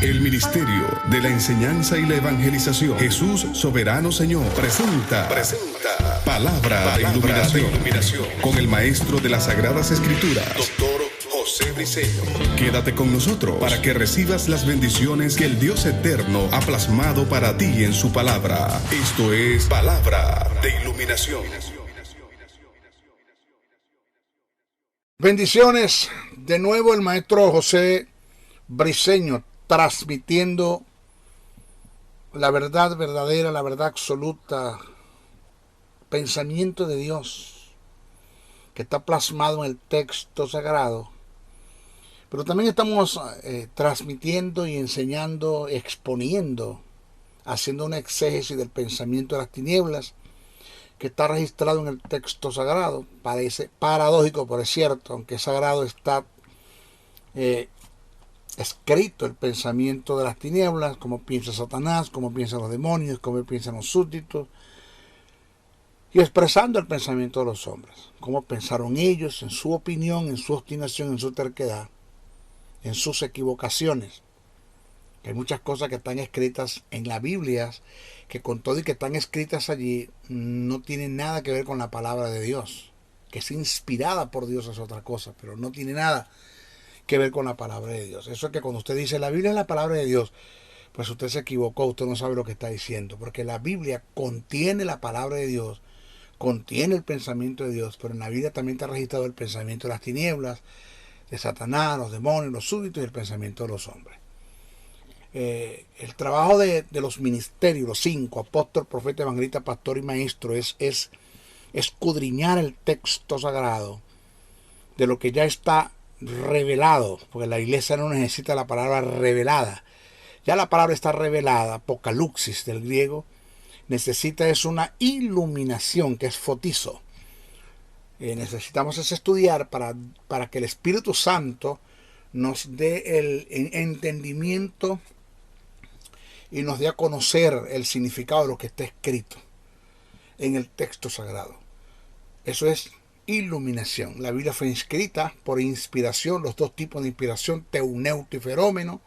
El Ministerio de la Enseñanza y la Evangelización, Jesús Soberano Señor, presenta Palabra de Iluminación con el Maestro de las Sagradas Escrituras, Dr. José Briceño. Quédate con nosotros para que recibas las bendiciones que el Dios Eterno ha plasmado para ti en su palabra. Esto es Palabra de Iluminación. Bendiciones, de nuevo el Maestro José Briceño, transmitiendo la verdad verdadera, la verdad absoluta, pensamiento de Dios que está plasmado en el texto sagrado. Pero también estamos transmitiendo y enseñando, exponiendo, haciendo una exégesis del pensamiento de las tinieblas que está registrado en el texto sagrado. Parece paradójico, pero es cierto, aunque es sagrado, está escrito el pensamiento de las tinieblas, cómo piensa Satanás, cómo piensan los demonios, cómo piensan los súbditos, y expresando el pensamiento de los hombres, cómo pensaron ellos en su opinión, en su obstinación, en su terquedad, en sus equivocaciones. Hay muchas cosas que están escritas en la Biblia, que con todo y que están escritas allí, no tienen nada que ver con la palabra de Dios. Que es inspirada por Dios es otra cosa, pero no tiene nada que ver con la palabra de Dios. Eso es que cuando usted dice la Biblia es la palabra de Dios, pues usted se equivocó, usted no sabe lo que está diciendo, porque la Biblia contiene la palabra de Dios, contiene el pensamiento de Dios, pero en la Biblia también está registrado el pensamiento de las tinieblas, de Satanás, los demonios, los súbditos y el pensamiento de los hombres. El trabajo de los ministerios, los 5, apóstol, profeta, evangelista, pastor y maestro, es escudriñar el texto sagrado de lo que ya está revelado, porque la iglesia no necesita la palabra revelada. Ya la palabra está revelada, apocalipsis del griego, necesita es una iluminación, que es fotizo. Necesitamos estudiar para que el Espíritu Santo nos dé el entendimiento y nos dé a conocer el significado de lo que está escrito en el texto sagrado. Eso es iluminación. La Biblia fue escrita por inspiración, los dos tipos de inspiración, teuneuto y ferómeno.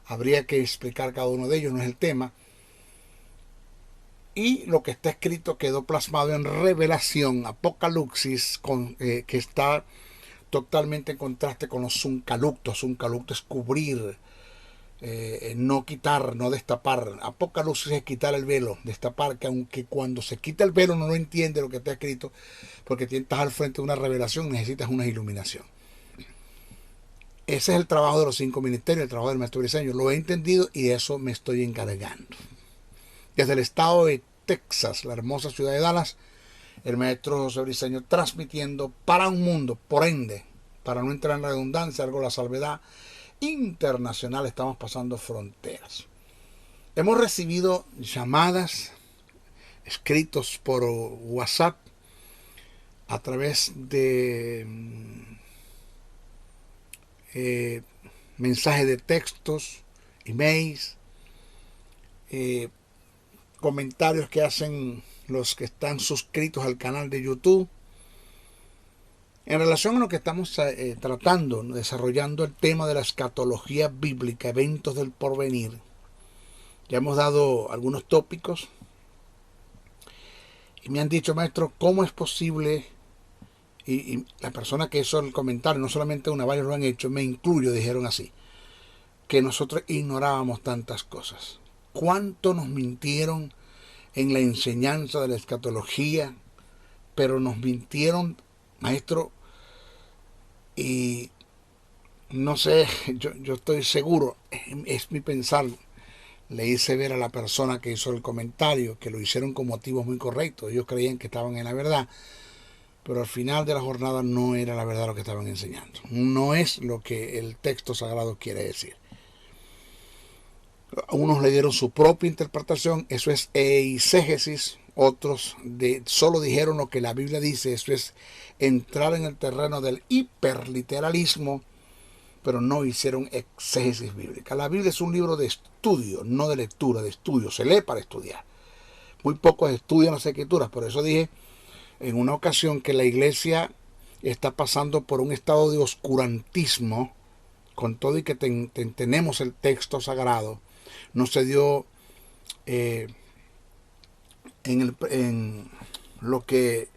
Habría que explicar cada uno de ellos, no es el tema. Y lo que está escrito quedó plasmado en revelación, apocalipsis, que está totalmente en contraste con los suncaluctos. Suncalucto es cubrir, no quitar, no destapar. Apocalipsis es quitar el velo, destapar, que aunque cuando se quita el velo no lo entiende lo que está escrito, porque estás al frente de una revelación, necesitas una iluminación. Ese es el trabajo de los 5 ministerios, el trabajo del Maestro Briceño. Lo he entendido y de eso me estoy encargando. Desde el estado de Texas, la hermosa ciudad de Dallas, el Maestro José Briceño transmitiendo para un mundo, por ende, para no entrar en redundancia, algo la salvedad internacional, estamos pasando fronteras. Hemos recibido llamadas, escritos por WhatsApp, a través de mensajes de textos, emails, comentarios que hacen los que están suscritos al canal de YouTube, en relación a lo que estamos tratando, desarrollando el tema de la escatología bíblica, eventos del porvenir. Ya hemos dado algunos tópicos y me han dicho, maestro, ¿cómo es posible? Y la persona que hizo el comentario, no solamente una, varios lo han hecho, me incluyo, dijeron así, que nosotros ignorábamos tantas cosas. ¿Cuánto nos mintieron en la enseñanza de la escatología? Pero nos mintieron, maestro, y no sé, yo estoy seguro, es mi pensar, le hice ver a la persona que hizo el comentario que lo hicieron con motivos muy correctos. Ellos creían que estaban en la verdad, pero al final de la jornada no era la verdad lo que estaban enseñando. No es lo que el texto sagrado quiere decir. Unos le dieron su propia interpretación, eso es eisegesis. Otros solo dijeron lo que la Biblia dice, eso es entrar en el terreno del hiperliteralismo, pero no hicieron exégesis bíblica. La Biblia es un libro de estudio, no de lectura, de estudio. Se lee para estudiar. Muy pocos estudian las escrituras, por eso dije en una ocasión que la iglesia está pasando por un estado de oscurantismo con todo y que tenemos el texto sagrado, no se dio en lo que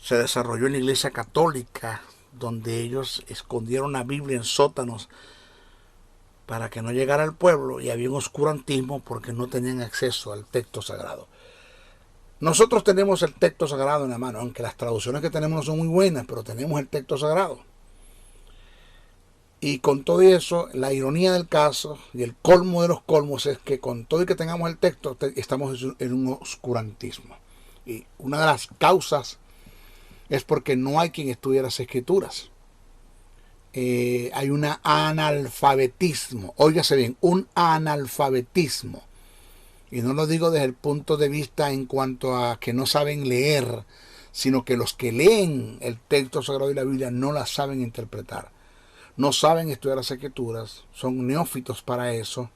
se desarrolló en la Iglesia Católica, donde ellos escondieron la Biblia en sótanos para que no llegara al pueblo, y había un oscurantismo porque no tenían acceso al texto sagrado. Nosotros tenemos el texto sagrado en la mano, aunque las traducciones que tenemos no son muy buenas, pero tenemos el texto sagrado. Y con todo eso, la ironía del caso y el colmo de los colmos es que con todo y que tengamos el texto, estamos en un oscurantismo. Y una de las causas es porque no hay quien estudie las escrituras. Hay un analfabetismo, óigase bien, un analfabetismo. Y no lo digo desde el punto de vista en cuanto a que no saben leer, sino que los que leen el texto sagrado y la Biblia no la saben interpretar. No saben estudiar las escrituras, son neófitos para eso,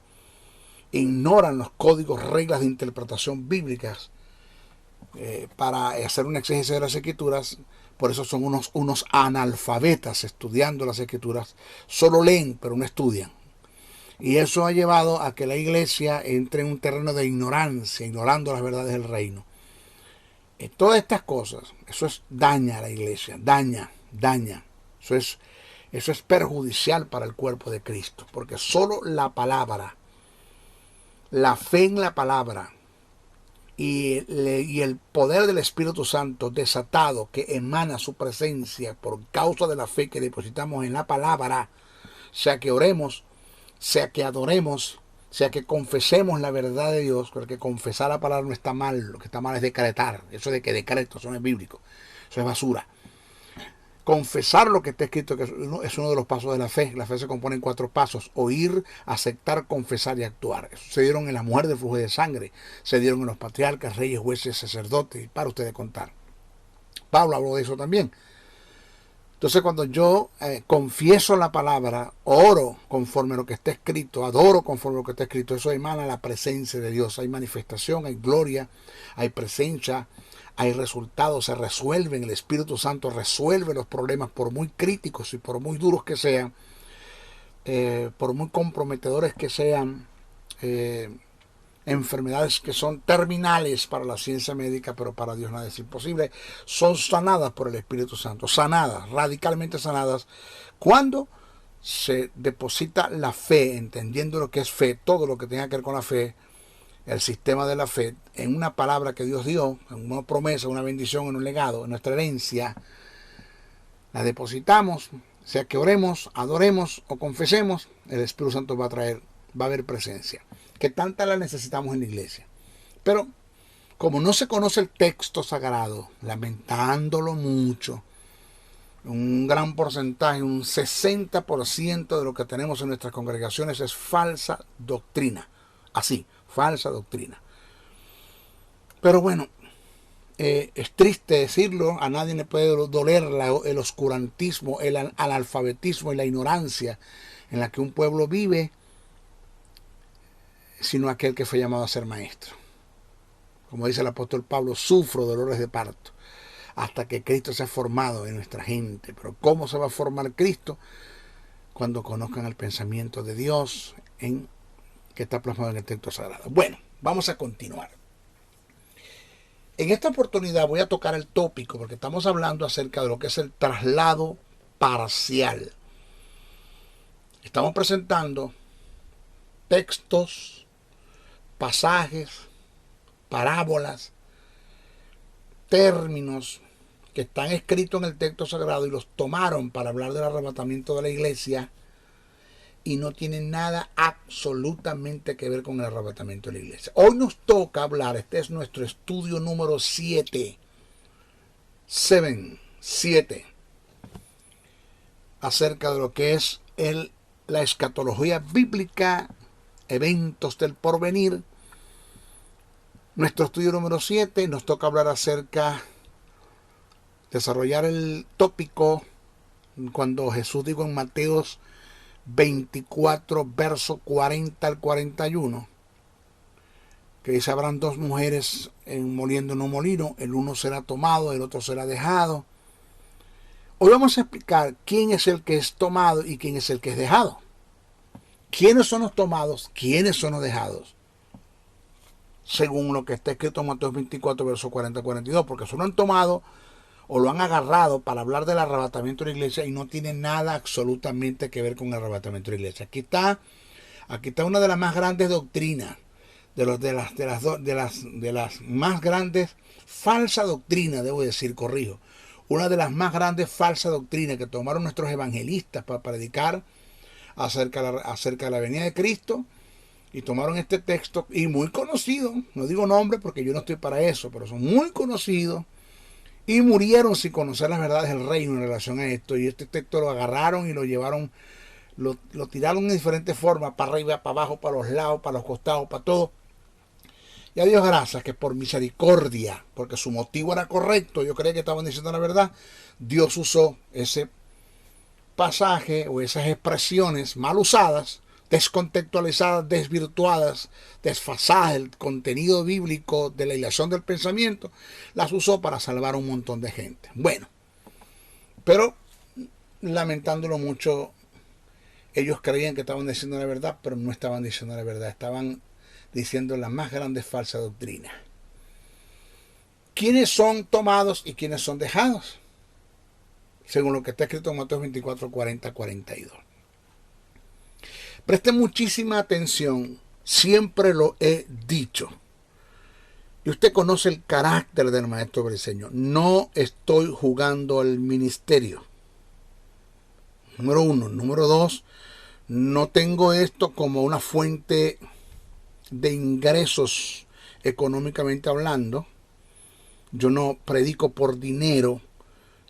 ignoran los códigos, reglas de interpretación bíblicas para hacer una exégesis de las escrituras. Por eso son unos analfabetas estudiando las escrituras, solo leen pero no estudian. Y eso ha llevado a que la iglesia entre en un terreno de ignorancia, ignorando las verdades del reino. Todas estas cosas, daña a la iglesia, daña. Eso es perjudicial para el cuerpo de Cristo, porque solo la palabra, la fe en la palabra y el poder del Espíritu Santo desatado que emana su presencia por causa de la fe que depositamos en la palabra, sea que oremos, sea que adoremos, sea que confesemos la verdad de Dios, porque confesar la palabra no está mal, lo que está mal es decretar. Eso de que decreto, eso no es bíblico, eso es basura. Confesar lo que está escrito, que es uno de los pasos de la fe. La fe se compone en 4 pasos: oír, aceptar, confesar y actuar. Eso se dieron en la mujer del flujo de sangre, se dieron en los patriarcas, reyes, jueces, sacerdotes, y para ustedes contar. Pablo habló de eso también. Entonces, cuando yo confieso la palabra, oro conforme a lo que está escrito, adoro conforme a lo que está escrito, eso emana la presencia de Dios. Hay manifestación, hay gloria, hay presencia, hay resultados, se resuelven. El Espíritu Santo resuelve los problemas, por muy críticos y por muy duros que sean, por muy comprometedores que sean, enfermedades que son terminales para la ciencia médica, pero para Dios nada es imposible, son sanadas por el Espíritu Santo, sanadas, radicalmente sanadas, cuando se deposita la fe, entendiendo lo que es fe, todo lo que tenga que ver con la fe, el sistema de la fe, en una palabra que Dios dio, en una promesa, una bendición, en un legado, en nuestra herencia. La depositamos, sea que oremos, adoremos o confesemos, el Espíritu Santo va a haber presencia, que tanta la necesitamos en la iglesia. Pero como no se conoce el texto sagrado, lamentándolo mucho, un gran porcentaje, un 60% de lo que tenemos en nuestras congregaciones es falsa doctrina. Así, falsa doctrina. Pero bueno, es triste decirlo, a nadie le puede doler el oscurantismo, el analfabetismo y la ignorancia en la que un pueblo vive, sino aquel que fue llamado a ser maestro. Como dice el apóstol Pablo, sufro dolores de parto hasta que Cristo se ha formado en nuestra gente. Pero ¿cómo se va a formar Cristo? Cuando conozcan el pensamiento de Dios que está plasmado en el texto sagrado. Bueno, vamos a continuar. En esta oportunidad voy a tocar el tópico, porque estamos hablando acerca de lo que es el traslado parcial. Estamos presentando textos, pasajes, parábolas, términos que están escritos en el texto sagrado y los tomaron para hablar del arrebatamiento de la iglesia, y no tienen nada absolutamente que ver con el arrebatamiento de la iglesia. Hoy nos toca hablar, este es nuestro estudio número 7, acerca de lo que es la escatología bíblica, eventos del porvenir. Nuestro estudio número 7 nos toca hablar acerca, desarrollar el tópico cuando Jesús dijo en Mateos 24, verso 40 al 41, que dice: habrán 2 mujeres moliendo en un molino, el uno será tomado, el otro será dejado. Hoy vamos a explicar quién es el que es tomado y quién es el que es dejado. ¿Quiénes son los tomados? ¿Quiénes son los dejados? Según lo que está escrito en Mateo 24, versos 40-42, porque se lo han tomado o lo han agarrado para hablar del arrebatamiento de la iglesia y no tiene nada absolutamente que ver con el arrebatamiento de la iglesia. Aquí está una de las más grandes doctrinas, de las más grandes falsas doctrinas, debo decir, corrijo. Una de las más grandes falsas doctrinas que tomaron nuestros evangelistas para predicar acerca de la venida de Cristo, y tomaron este texto, y muy conocido, no digo nombre porque yo no estoy para eso, pero son muy conocidos, y murieron sin conocer las verdades del reino en relación a esto, y este texto lo agarraron y lo llevaron, lo tiraron de diferentes formas, para arriba, para abajo, para los lados, para los costados, para todo. Y a Dios gracias que por misericordia, porque su motivo era correcto, yo creía que estaban diciendo la verdad, Dios usó ese pasaje o esas expresiones mal usadas, descontextualizadas, desvirtuadas, desfasadas del contenido bíblico de la ilación del pensamiento, las usó para salvar a un montón de gente. Bueno, pero lamentándolo mucho, ellos creían que estaban diciendo la verdad, pero no estaban diciendo la verdad, estaban diciendo la más grande falsa doctrina. ¿Quiénes son tomados y quiénes son dejados? Según lo que está escrito en Mateo 24, 40-42. Presten muchísima atención, siempre lo he dicho. Y usted conoce el carácter del maestro briseño. No estoy jugando al ministerio. Número uno. Número dos, no tengo esto como una fuente de ingresos económicamente hablando. Yo no predico por dinero.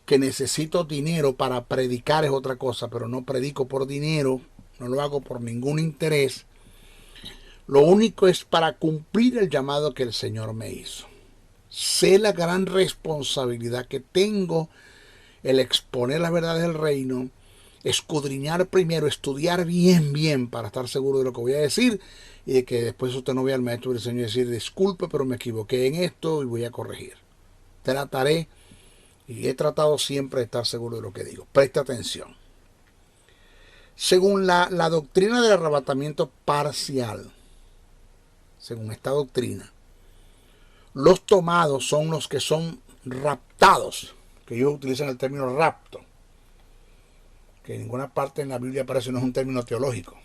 Que necesito dinero para predicar es otra cosa, pero no predico por dinero, no lo hago por ningún interés. Lo único es para cumplir el llamado que el Señor me hizo. Sé la gran responsabilidad que tengo el exponer las verdades del reino, escudriñar primero, estudiar bien para estar seguro de lo que voy a decir y de que después usted no vea al maestro del Señor y decir, disculpe, pero me equivoqué en esto y voy a corregir. Trataré. Y he tratado siempre de estar seguro de lo que digo. Presta atención. Según la doctrina del arrebatamiento parcial, según esta doctrina, los tomados son los que son raptados, que ellos utilizan el término rapto, que en ninguna parte en la Biblia aparece, no es un término teológico.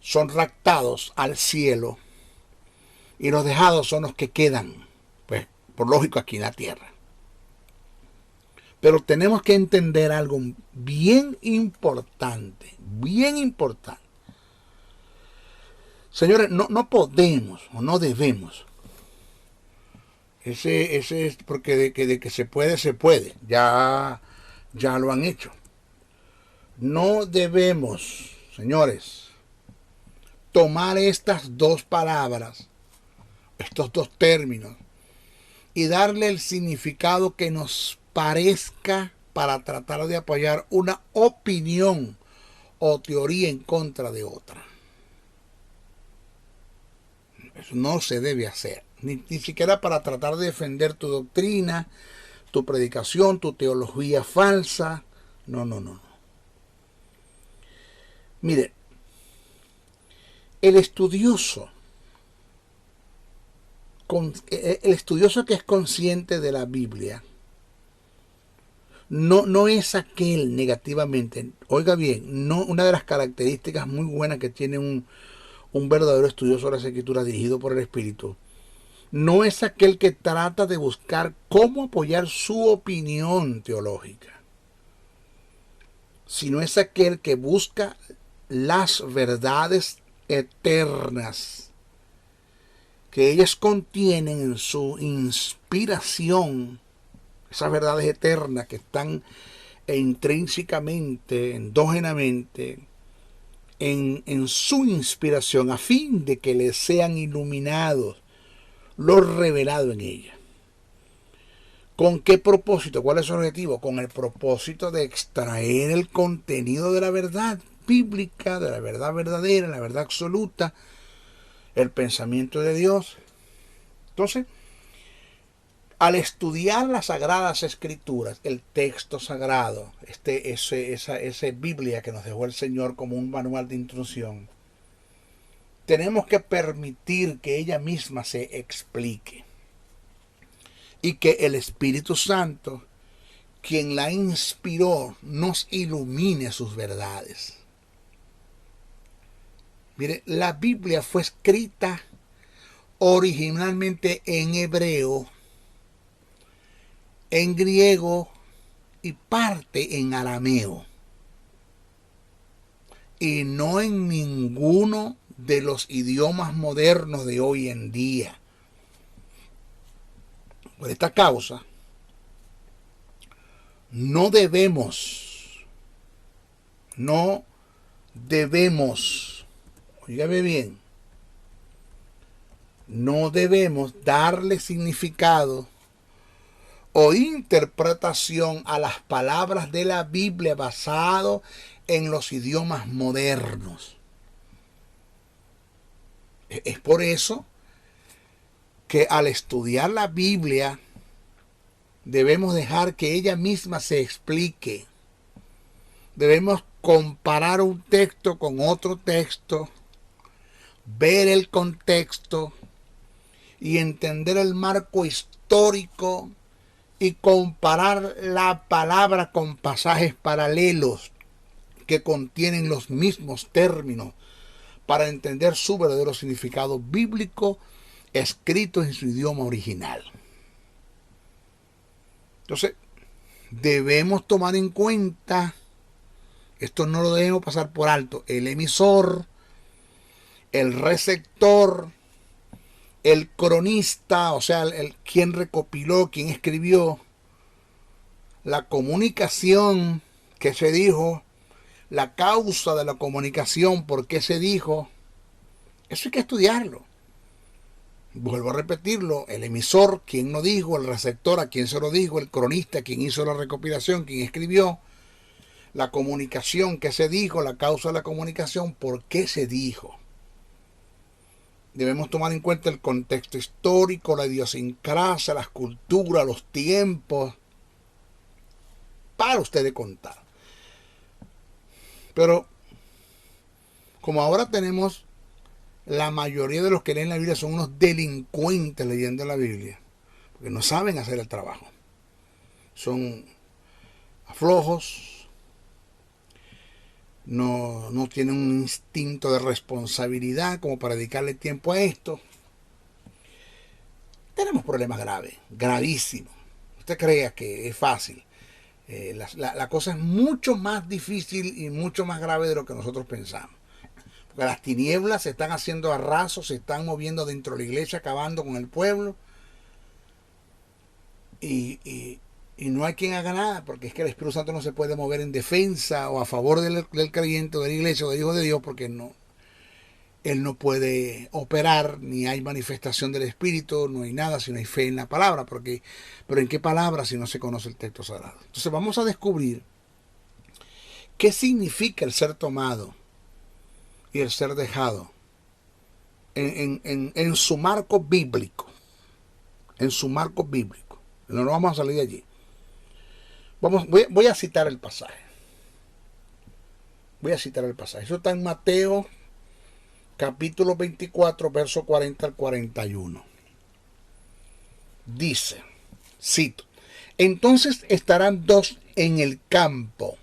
Son raptados al cielo y los dejados son los que quedan, pues por lógico aquí en la tierra. Pero tenemos que entender algo bien importante, bien importante. Señores, no podemos o no debemos. Ese es porque de que se puede. Ya lo han hecho. No debemos, señores, tomar estas dos palabras, estos dos términos, y darle el significado que nos parezca para tratar de apoyar una opinión o teoría en contra de otra. Eso no se debe hacer, ni siquiera para tratar de defender tu doctrina, tu predicación, tu teología falsa. No. Mire, el estudioso que es consciente de la Biblia, no es aquel negativamente, oiga bien, no, una de las características muy buenas que tiene un verdadero estudioso de las Escrituras dirigido por el Espíritu, no es aquel que trata de buscar cómo apoyar su opinión teológica, sino es aquel que busca las verdades eternas que ellas contienen en su inspiración. Esas verdades eternas que están intrínsecamente, endógenamente, en su inspiración, a fin de que les sean iluminados lo revelado en ella. ¿Con qué propósito? ¿Cuál es su objetivo? Con el propósito de extraer el contenido de la verdad bíblica, de la verdad verdadera, la verdad absoluta, el pensamiento de Dios. Entonces, Al estudiar las Sagradas Escrituras, el texto sagrado, esa Biblia que nos dejó el Señor como un manual de instrucción, tenemos que permitir que ella misma se explique y que el Espíritu Santo, quien la inspiró, nos ilumine sus verdades. Mire, la Biblia fue escrita originalmente en hebreo, en griego y parte en arameo, y no en ninguno de los idiomas modernos de hoy en día. Por esta causa, no debemos, óigame bien, no debemos darle significado o interpretación a las palabras de la Biblia basado en los idiomas modernos. Es por eso que al estudiar la Biblia debemos dejar que ella misma se explique. Debemos comparar un texto con otro texto, ver el contexto y entender el marco histórico y comparar la palabra con pasajes paralelos que contienen los mismos términos para entender su verdadero significado bíblico escrito en su idioma original. Entonces, debemos tomar en cuenta, esto no lo debemos pasar por alto, el emisor, el receptor, el cronista, o sea, quien recopiló, quien escribió, la comunicación que se dijo, la causa de la comunicación, por qué se dijo. Eso hay que estudiarlo. Vuelvo a repetirlo, el emisor, quien lo dijo, el receptor, a quien se lo dijo, el cronista, quien hizo la recopilación, quien escribió, la comunicación que se dijo, la causa de la comunicación, por qué se dijo. Debemos tomar en cuenta el contexto histórico, la idiosincrasia, las culturas, los tiempos, para ustedes contar. Pero, como ahora tenemos, la mayoría de los que leen la Biblia son unos delincuentes leyendo la Biblia, porque no saben hacer el trabajo. Son flojos, no tienen un instinto de responsabilidad como para dedicarle tiempo a esto. Tenemos problemas graves, gravísimos. Usted crea que es fácil. La cosa es mucho más difícil y mucho más grave de lo que nosotros pensamos. Porque las tinieblas se están haciendo a raso, se están moviendo dentro de la iglesia, acabando con el pueblo. Y no hay quien haga nada, porque es que el Espíritu Santo no se puede mover en defensa o a favor del creyente o de la iglesia o del Hijo de Dios, porque Él no puede operar, ni hay manifestación del Espíritu, no hay nada si no hay fe en la palabra. Pero ¿en qué palabra si no se conoce el texto sagrado? Entonces vamos a descubrir qué significa el ser tomado y el ser dejado en su marco bíblico. En su marco bíblico. No nos vamos a salir de allí. Voy a citar el pasaje. Eso está en Mateo capítulo 24, verso 40 al 41. Dice, cito: entonces estarán dos en el campo,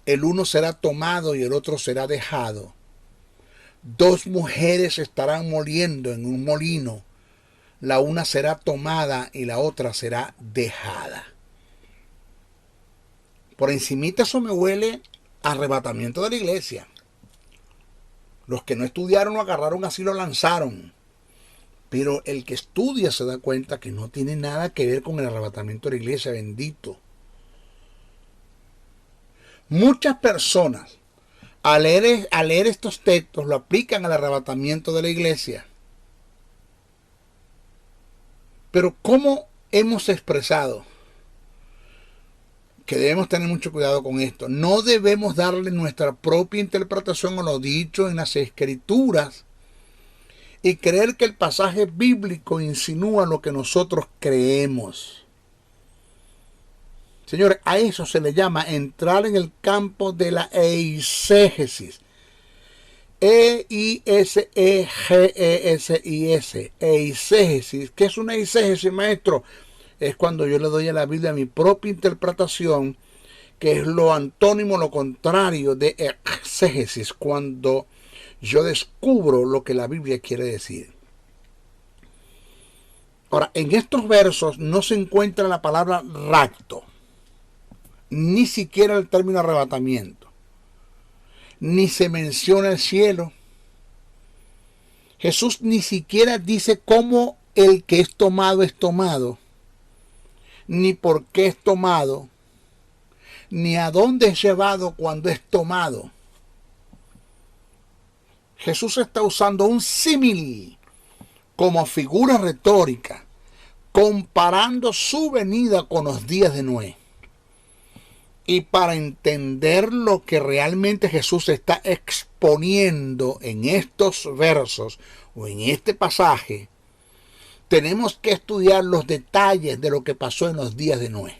el uno será tomado y el otro será dejado. Dos mujeres estarán moliendo en un molino, la una será tomada y la otra será dejada. Por encimita eso me huele a arrebatamiento de la iglesia. Los que no estudiaron lo agarraron así, lo lanzaron. Pero el que estudia se da cuenta que no tiene nada que ver con el arrebatamiento de la iglesia, bendito. Muchas personas al leer estos textos lo aplican al arrebatamiento de la iglesia. Pero ¿cómo hemos expresado? Que debemos tener mucho cuidado con esto. No debemos darle nuestra propia interpretación a lo dicho en las Escrituras y creer que el pasaje bíblico insinúa lo que nosotros creemos. Señores, a eso se le llama entrar en el campo de la eisegesis. E-I-S-E-G-E-S-I-S. Eisegesis. ¿Qué es una eisegesis, maestro? Es cuando yo le doy a la Biblia mi propia interpretación, que es lo antónimo, lo contrario de exégesis, cuando yo descubro lo que la Biblia quiere decir. Ahora, en estos versos no se encuentra la palabra rapto, ni siquiera el término arrebatamiento, ni se menciona el cielo. Jesús ni siquiera dice cómo el que es tomado, ni por qué es tomado, ni a dónde es llevado cuando es tomado. Jesús está usando un símil como figura retórica, comparando su venida con los días de Noé. Y para entender lo que realmente Jesús está exponiendo en estos versos o en este pasaje, tenemos que estudiar los detalles de lo que pasó en los días de Noé.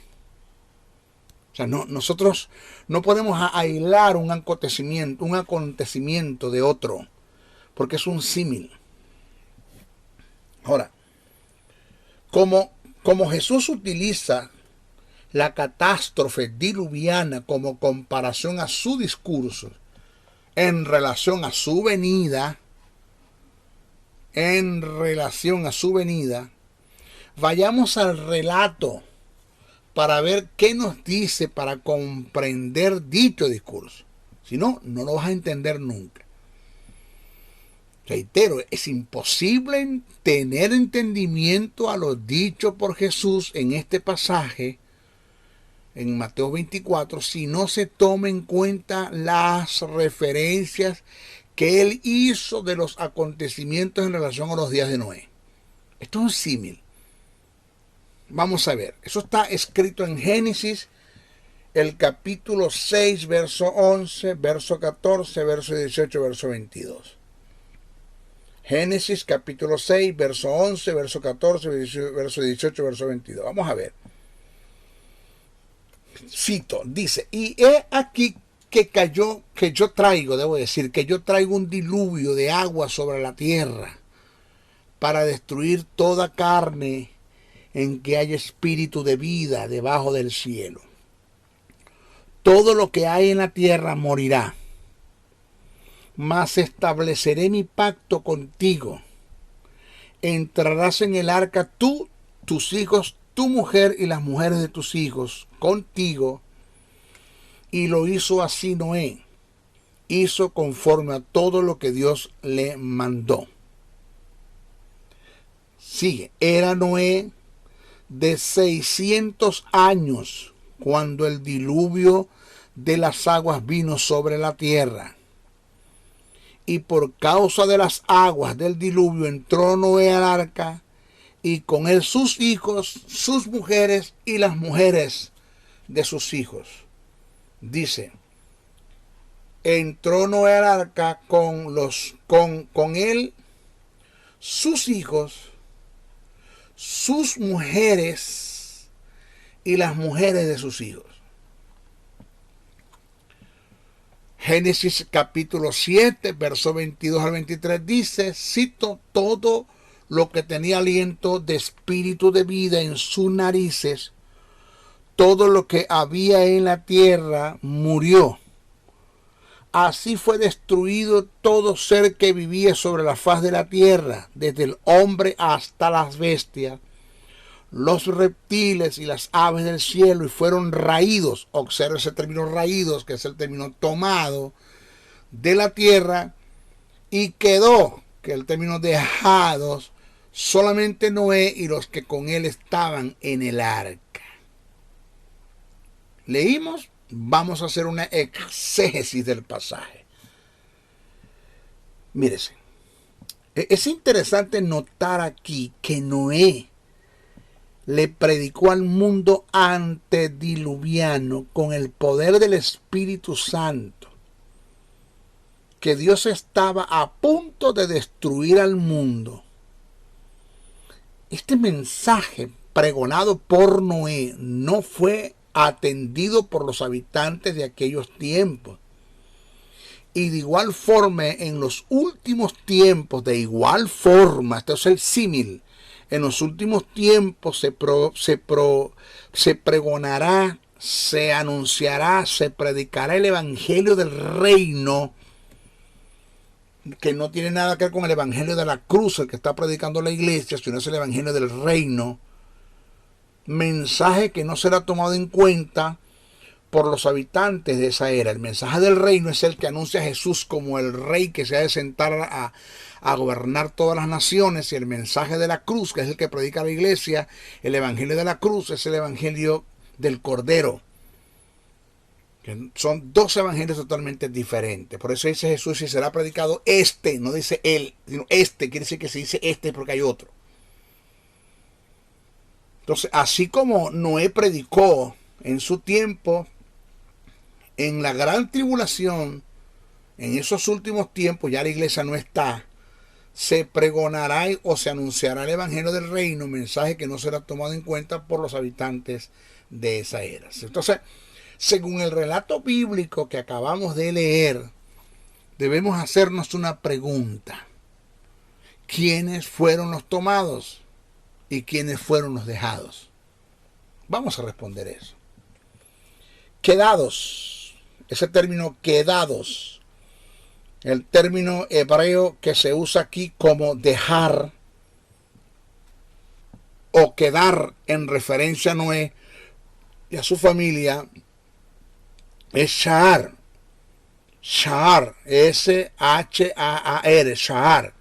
O sea, nosotros no podemos aislar un acontecimiento de otro, porque es un símil. Ahora, como Jesús utiliza la catástrofe diluviana como comparación a su discurso en relación a su venida, vayamos al relato para ver qué nos dice para comprender dicho discurso. Si no, no lo vas a entender nunca. Reitero, es imposible tener entendimiento a lo dicho por Jesús en este pasaje, en Mateo 24, si no se toma en cuenta las referencias que él hizo de los acontecimientos en relación a los días de Noé. Esto es un símil. Vamos a ver, eso está escrito en Génesis, el capítulo 6, verso 11, verso 14, verso 18, verso 22. Génesis capítulo 6, verso 11, verso 14, verso 18, verso 22. Vamos a ver. Cito, dice, y he aquí que yo traigo un diluvio de agua sobre la tierra para destruir toda carne en que haya espíritu de vida debajo del cielo. Todo lo que hay en la tierra morirá. Mas estableceré mi pacto contigo. Entrarás en el arca tú, tus hijos, tu mujer y las mujeres de tus hijos contigo. Y lo hizo así Noé. Hizo conforme a todo lo que Dios le mandó. Sigue. Era Noé de 600 años cuando el diluvio de las aguas vino sobre la tierra. Y por causa de las aguas del diluvio entró Noé al arca, y con él sus hijos, sus mujeres y las mujeres de sus hijos. Dice, entró Noé al arca con él, sus hijos, sus mujeres y las mujeres de sus hijos. Génesis capítulo 7, verso 22 al 23 dice, cito, todo lo que tenía aliento de espíritu de vida en sus narices, todo lo que había en la tierra murió. Así fue destruido todo ser que vivía sobre la faz de la tierra, desde el hombre hasta las bestias, los reptiles y las aves del cielo, y fueron raídos. Observa ese término raídos, que es el término tomado de la tierra, y quedó, que el término dejados, solamente Noé y los que con él estaban en el arca. Leímos, vamos a hacer una exégesis del pasaje. Mírese, es interesante notar aquí que Noé le predicó al mundo antediluviano con el poder del Espíritu Santo. que Dios estaba a punto de destruir al mundo, este mensaje pregonado por Noé no fue atendido por los habitantes de aquellos tiempos. Y de igual forma, en los últimos tiempos, de igual forma, este es el símil, en los últimos tiempos se pregonará, se anunciará, se predicará el evangelio del reino, que no tiene nada que ver con el evangelio de la cruz, el que está predicando la iglesia, sino es el evangelio del reino. Mensaje que no será tomado en cuenta por los habitantes de esa era. El mensaje del reino es el que anuncia a Jesús como el rey que se ha de sentar a gobernar todas las naciones, y el mensaje de la cruz, que es el que predica la iglesia, el evangelio de la cruz es el evangelio del Cordero. Que son dos evangelios totalmente diferentes. Por eso dice Jesús, si será predicado este, no dice él, sino este, quiere decir que se dice este porque hay otro. Entonces, así como Noé predicó en su tiempo, en la gran tribulación, en esos últimos tiempos, ya la iglesia no está, se pregonará o se anunciará el evangelio del reino, mensaje que no será tomado en cuenta por los habitantes de esa era. Entonces, según el relato bíblico que acabamos de leer, debemos hacernos una pregunta. ¿Quiénes fueron los tomados y quiénes fueron los dejados? Vamos a responder eso. Quedados, ese término quedados, el término hebreo que se usa aquí como dejar o quedar en referencia a Noé y a su familia, es Shahar. Shahar, S-H-A-A-R, Shahar.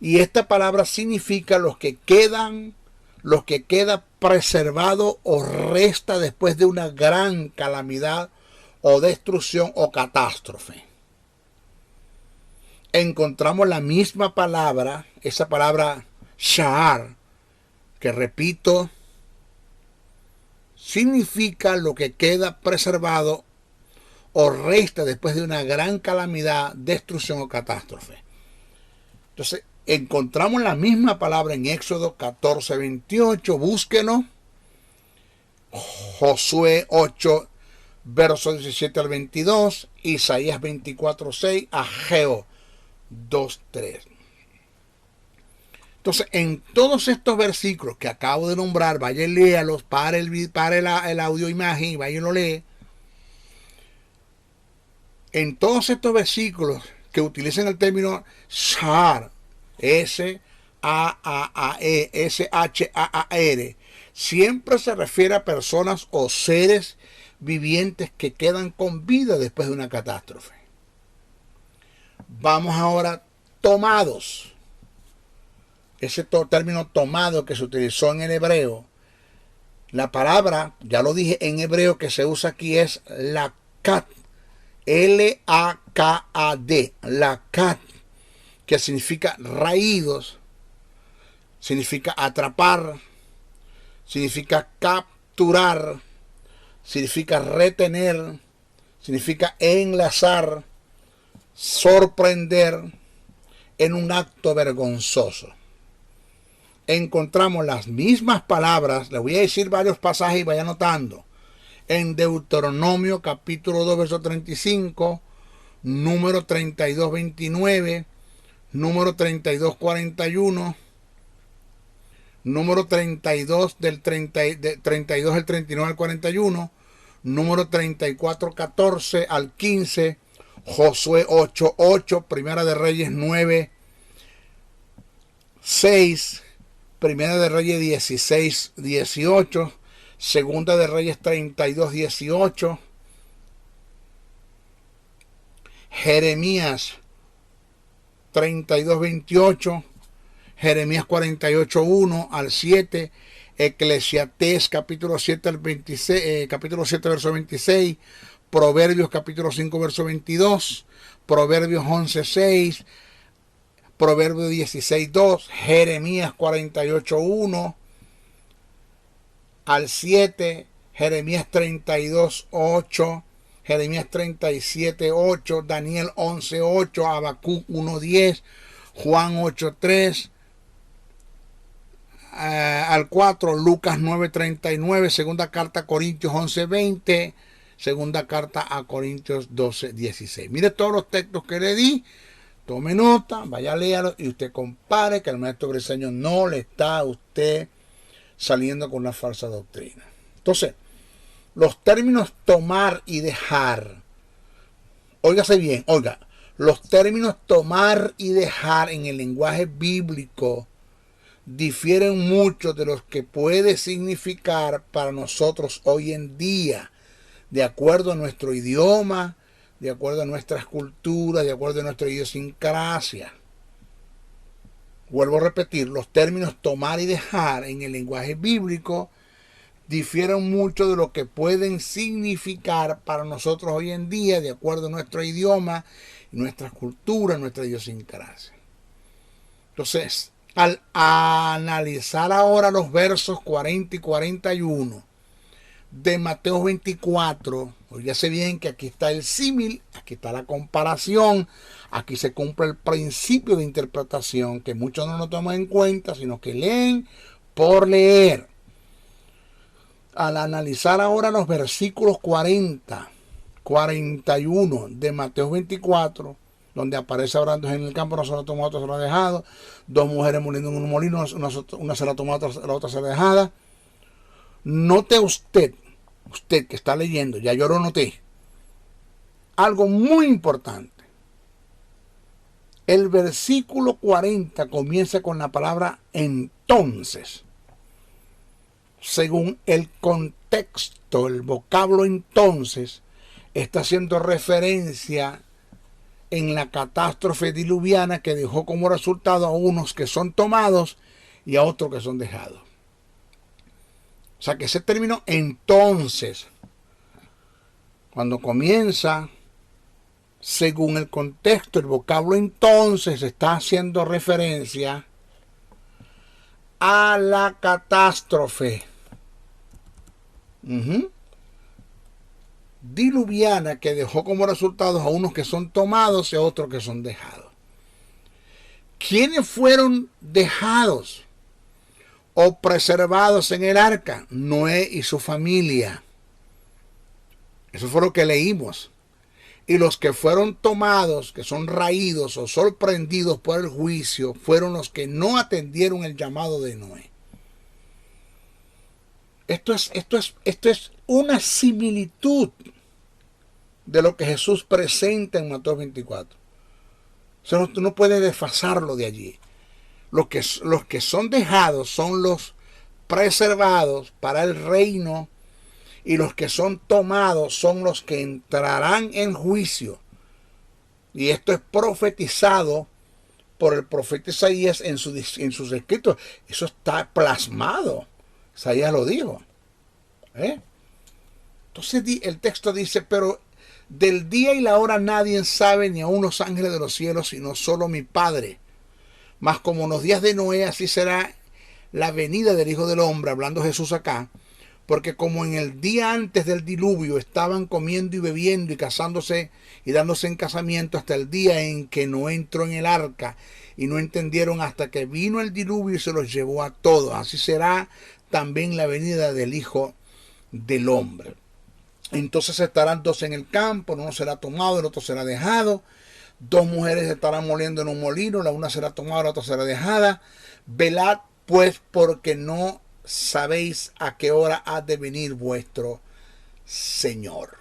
Y esta palabra significa los que quedan, los que queda preservado o resta después de una gran calamidad o destrucción o catástrofe. Encontramos la misma palabra, esa palabra Shahar, que repito, significa lo que queda preservado o resta después de una gran calamidad, destrucción o catástrofe. Entonces, encontramos la misma palabra en Éxodo 14:28, búsquenos. Josué 8, versos 17 al 22, Isaías 24:6, Ageo 2:3. Entonces, en todos estos versículos que acabo de nombrar, vaya y léalos, para el audio imagen y vaya y lo lee. En todos estos versículos que utilizan el término Shahar, S-A-A-A-E, S-H-A-A-R, siempre se refiere a personas o seres vivientes que quedan con vida después de una catástrofe. Vamos ahora, tomados. Ese término tomado que se utilizó en el hebreo, la palabra, ya lo dije, en hebreo que se usa aquí es lakat, L-A-K-A-D, lakat, que significa raídos, significa atrapar, significa capturar, significa retener, significa enlazar, sorprender en un acto vergonzoso. Encontramos las mismas palabras, les voy a decir varios pasajes y vaya anotando, en Deuteronomio capítulo 2 verso 35, número 32 29, número 32 41, número 32 del 32 del 39 al 41, número 34 14 al 15, Josué 8 8, Primera de Reyes 9 6, Primera de Reyes 16 18, Segunda de Reyes 32 18, Jeremías 32 28, Jeremías 48 1 al 7, Eclesiastés capítulo 7 al 26, capítulo 7 verso 26, Proverbios capítulo 5 verso 22, Proverbios 11 6, Proverbios 16 2, Jeremías 48 1 al 7, Jeremías 32 8, Jeremías 37:8, Daniel 11:8, Habacuc 1:10, Juan 8:3 al 4, Lucas 9:39, segunda carta a Corintios 11:20, segunda carta a Corintios 12:16. Mire todos los textos que le di, tome nota, vaya a léalo y usted compare que el maestro Briceño no le está a usted saliendo con una falsa doctrina. Entonces, los términos tomar y dejar, óigase bien, oiga, los términos tomar y dejar en el lenguaje bíblico difieren mucho de los que puede significar para nosotros hoy en día, de acuerdo a nuestro idioma, de acuerdo a nuestras culturas, de acuerdo a nuestra idiosincrasia. Vuelvo a repetir, los términos tomar y dejar en el lenguaje bíblico difieren mucho de lo que pueden significar para nosotros hoy en día, de acuerdo a nuestro idioma, nuestra cultura, nuestra idiosincrasia. Entonces, al analizar ahora los versos 40 y 41 de Mateo 24, ya sé bien que aquí está el símil, aquí está la comparación, aquí se cumple el principio de interpretación que muchos no lo toman en cuenta, sino que leen por leer. Al analizar ahora los versículos 40, 41 de Mateo 24, donde aparece orando en el campo, no se lo tomó, otro se lo ha dejado, dos mujeres muriendo en un molino, una se la tomó, la otra se la dejada. Note usted que está leyendo, ya yo lo noté, algo muy importante. El versículo 40 comienza con la palabra entonces. Según el contexto, el vocablo entonces está haciendo referencia en la catástrofe diluviana que dejó como resultado a unos que son tomados y a otros que son dejados. O sea que ese término entonces, cuando comienza, según el contexto, el vocablo entonces está haciendo referencia a la catástrofe diluviana que dejó como resultado a unos que son tomados y a otros que son dejados. ¿Quiénes fueron dejados o preservados en el arca? Noé y su familia. Eso fue lo que leímos. Y los que fueron tomados, que son raídos o sorprendidos por el juicio, fueron los que no atendieron el llamado de Noé. Esto es una similitud de lo que Jesús presenta en Mateo 24. O sea, no puedes desfasarlo de allí. Los que son dejados son los preservados para el reino, y los que son tomados son los que entrarán en juicio. Y esto es profetizado por el profeta Isaías en sus escritos. Eso está plasmado. Isaías lo dijo. Entonces el texto dice, pero del día y la hora nadie sabe, ni aun los ángeles de los cielos, sino solo mi Padre. Mas como en los días de Noé, así será la venida del Hijo del Hombre, hablando Jesús acá, porque como en el día antes del diluvio estaban comiendo y bebiendo y casándose y dándose en casamiento hasta el día en que Noé entró en el arca, y no entendieron hasta que vino el diluvio y se los llevó a todos. Así será también la venida del Hijo del Hombre. Entonces estarán dos en el campo, uno será tomado, el otro será dejado. Dos mujeres estarán moliendo en un molino, la una será tomada, la otra será dejada. Velad pues, porque no sabéis a qué hora ha de venir vuestro Señor.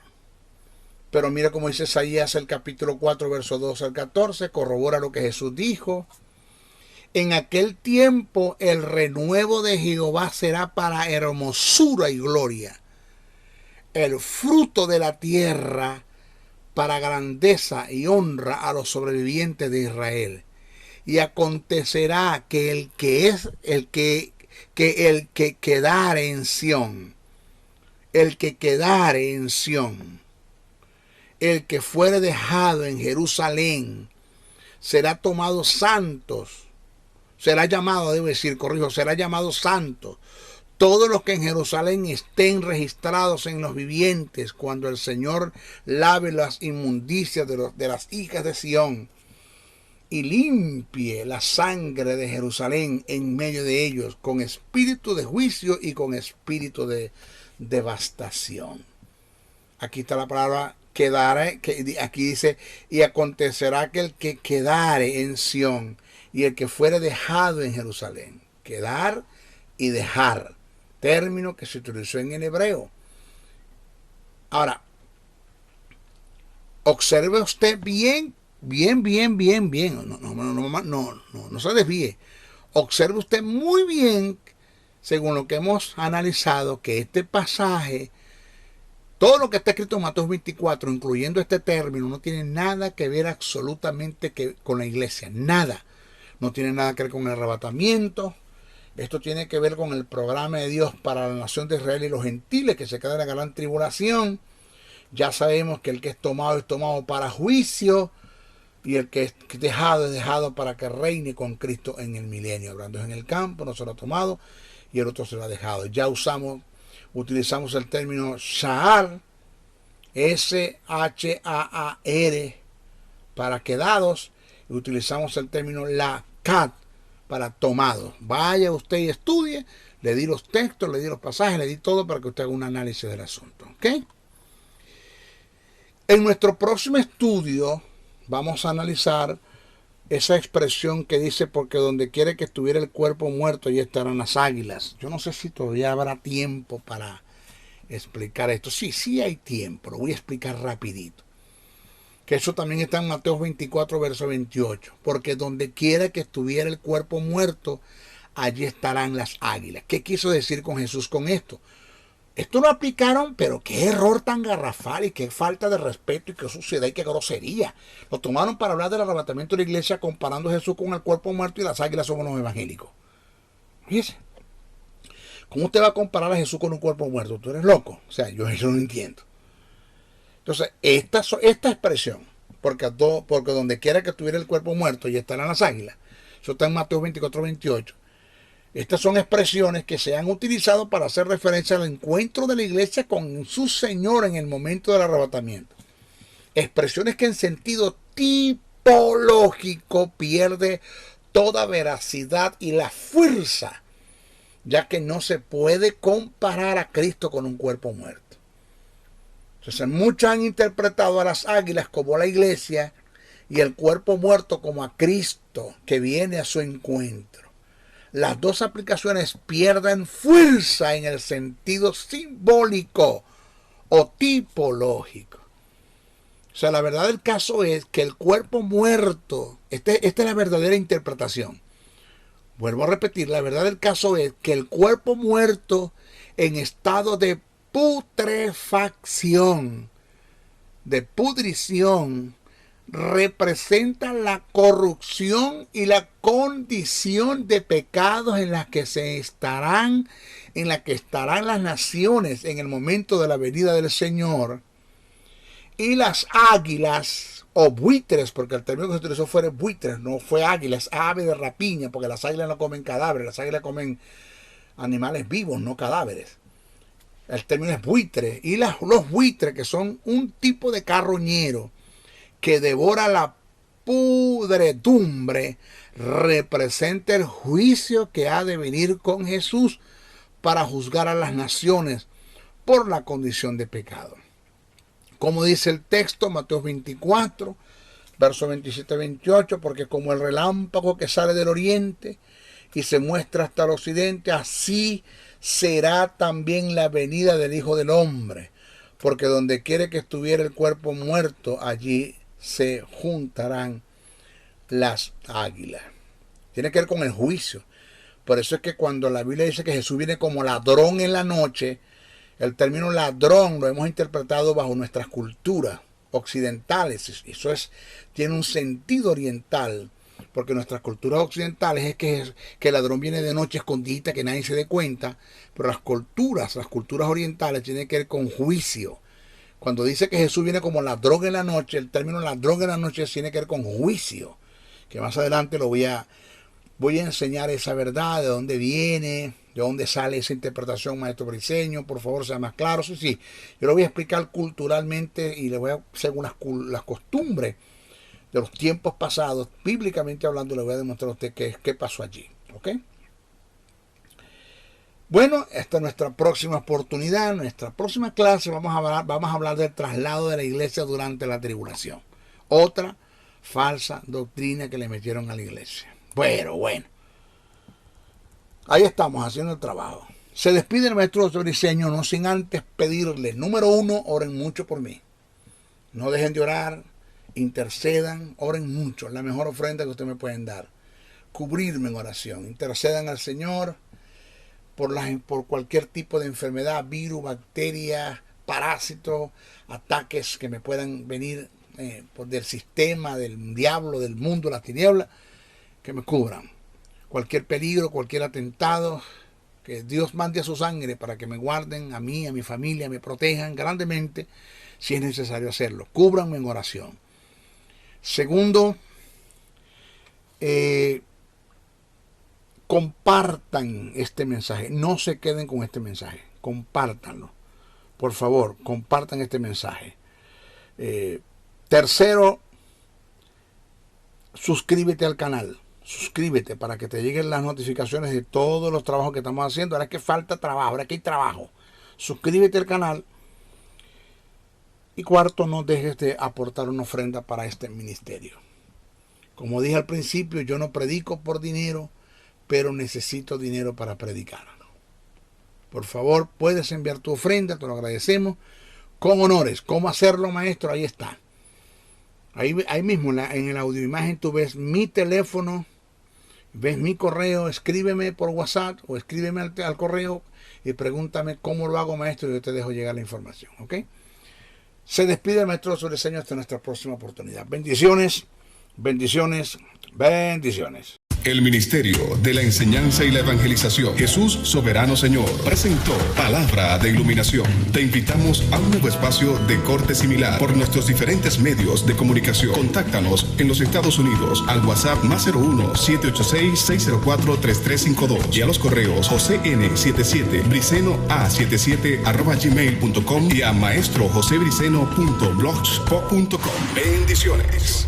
Pero mira cómo dice Isaías el capítulo 4, verso 12 al 14, corrobora lo que Jesús dijo. En aquel tiempo el renuevo de Jehová será para hermosura y gloria, el fruto de la tierra para grandeza y honra a los sobrevivientes de Israel. Y acontecerá que el que quedare en Sión, el que quedare en Sión, el que fuere dejado en Jerusalén, será tomado santos, será llamado, será llamado santo. todos los que en Jerusalén estén registrados en los vivientes, cuando el Señor lave las inmundicias de las hijas de Sión y limpie la sangre de Jerusalén en medio de ellos, con espíritu de juicio y con espíritu de devastación. Aquí está la palabra quedare, que aquí dice, y acontecerá que el que quedare en Sión y el que fuere dejado en Jerusalén. Quedar y dejar, término que se utilizó en el hebreo. Ahora, observe usted bien, no se desvíe. Observe usted muy bien, según lo que hemos analizado, que este pasaje, todo lo que está escrito en Mateo 24, incluyendo este término, no tiene nada que ver absolutamente con la iglesia, nada. No tiene nada que ver con el arrebatamiento. Esto tiene que ver con el programa de Dios para la nación de Israel y los gentiles que se quedan en la gran tribulación. Ya sabemos que el que es tomado para juicio, y el que es dejado para que reine con Cristo en el milenio. Hablando en el campo, no se lo ha tomado y el otro se lo ha dejado. Ya utilizamos el término Shahar, S-H-A-A-R, para quedados, y utilizamos el término Lakat, para tomados. Vaya usted y estudie, le di los textos, le di los pasajes, le di todo para que usted haga un análisis del asunto. ¿Ok? En nuestro próximo estudio vamos a analizar esa expresión que dice, porque donde quiere que estuviera el cuerpo muerto, allí estarán las águilas. Yo no sé si todavía habrá tiempo para explicar esto. Sí hay tiempo, lo voy a explicar rapidito. Que eso también está en Mateo 24, verso 28. Porque donde quiera que estuviera el cuerpo muerto, allí estarán las águilas. ¿Qué quiso decir con Jesús con esto? Esto lo aplicaron, pero qué error tan garrafal y qué falta de respeto y qué suciedad y qué grosería. Lo tomaron para hablar del arrebatamiento de la iglesia, comparando a Jesús con el cuerpo muerto, y las águilas son los evangélicos. Fíjese, ¿cómo usted va a comparar a Jesús con un cuerpo muerto? Tú eres loco. O sea, yo eso no entiendo. Entonces, esta expresión, porque donde quiera que estuviera el cuerpo muerto, y estarán las águilas, eso está en Mateo 24, 28. Estas son expresiones que se han utilizado para hacer referencia al encuentro de la iglesia con su Señor en el momento del arrebatamiento. Expresiones que en sentido tipológico pierde toda veracidad y la fuerza, ya que no se puede comparar a Cristo con un cuerpo muerto. Entonces muchos han interpretado a las águilas como la iglesia y el cuerpo muerto como a Cristo que viene a su encuentro. Las dos aplicaciones pierden fuerza en el sentido simbólico o tipológico. O sea, la verdad del caso es que el cuerpo muerto, esta es la verdadera interpretación. Vuelvo a repetir, la verdad del caso es que el cuerpo muerto en estado de putrefacción, de pudrición, representa la corrupción y la condición de pecados en la que estarán las naciones en el momento de la venida del Señor. Y las águilas o buitres, porque el término que se utilizó fue buitres, no fue águilas, ave de rapiña, porque las águilas no comen cadáveres, las águilas comen animales vivos, no cadáveres. El término es buitre, y los buitres, que son un tipo de carroñero que devora la pudredumbre, representa el juicio que ha de venir con Jesús para juzgar a las naciones por la condición de pecado. Como dice el texto, Mateo 24, versos 27-28, porque como el relámpago que sale del oriente y se muestra hasta el occidente, así será también la venida del Hijo del Hombre, porque donde quiere que estuviera el cuerpo muerto, allí se juntarán las águilas. Tiene que ver con el juicio. Por eso es que cuando la Biblia dice que Jesús viene como ladrón en la noche, el término ladrón lo hemos interpretado bajo nuestras culturas occidentales. Eso tiene un sentido oriental, porque nuestras culturas occidentales es que el ladrón viene de noche escondidita, que nadie se dé cuenta, pero las culturas orientales tienen que ver con juicio. Cuando dice que Jesús viene como ladrón en la noche, el término ladrón en la noche tiene que ver con juicio, que más adelante lo voy a Voy a enseñar esa verdad, de dónde viene, de dónde sale esa interpretación, maestro Briceño. Por favor, sea más claro. Sí. Yo lo voy a explicar culturalmente y le voy a, según las costumbres de los tiempos pasados, bíblicamente hablando, le voy a demostrar a usted qué pasó allí. ¿Ok? Bueno, esta es nuestra próxima oportunidad, nuestra próxima clase. Vamos a hablar del traslado de la iglesia durante la tribulación. Otra falsa doctrina que le metieron a la iglesia. Bueno. Ahí estamos haciendo el trabajo. Se despide el maestro Briceño, no sin antes pedirle, número 1, oren mucho por mí. No dejen de orar, intercedan, oren mucho. La mejor ofrenda que ustedes me pueden dar. Cubrirme en oración. Intercedan al Señor por cualquier tipo de enfermedad, virus, bacterias, parásitos, ataques que me puedan venir del sistema, del diablo, del mundo, las tinieblas, que me cubran. Cualquier peligro, cualquier atentado, que Dios mande a su sangre para que me guarden a mí, a mi familia, me protejan grandemente si es necesario hacerlo. Cúbranme en oración. Segundo, compartan este mensaje. No se queden con este mensaje. Compártanlo. Por favor, compartan este mensaje. Tercero, suscríbete al canal. Suscríbete para que te lleguen las notificaciones de todos los trabajos que estamos haciendo. Ahora es que falta trabajo, ahora es que hay trabajo. Suscríbete al canal. Y cuarto, no dejes de aportar una ofrenda para este ministerio. Como dije al principio, yo no predico por dinero, pero necesito dinero para predicar. Por favor, puedes enviar tu ofrenda, te lo agradecemos, con honores. ¿Cómo hacerlo, maestro? Ahí está. Ahí mismo en el audio imagen tú ves mi teléfono, ves mi correo, escríbeme por WhatsApp o escríbeme al correo y pregúntame cómo lo hago, maestro, y yo te dejo llegar la información. ¿Ok? Se despide el maestro Briceño hasta nuestra próxima oportunidad. Bendiciones, bendiciones, bendiciones. El Ministerio de la Enseñanza y la Evangelización, Jesús Soberano Señor, presentó Palabra de Iluminación. Te invitamos a un nuevo espacio de corte similar por nuestros diferentes medios de comunicación. Contáctanos en los Estados Unidos al WhatsApp +01 786 604 3352 y a los correos josén77 briceno@gmail.com y a maestrojosebriceno.blogspot.com. Bendiciones.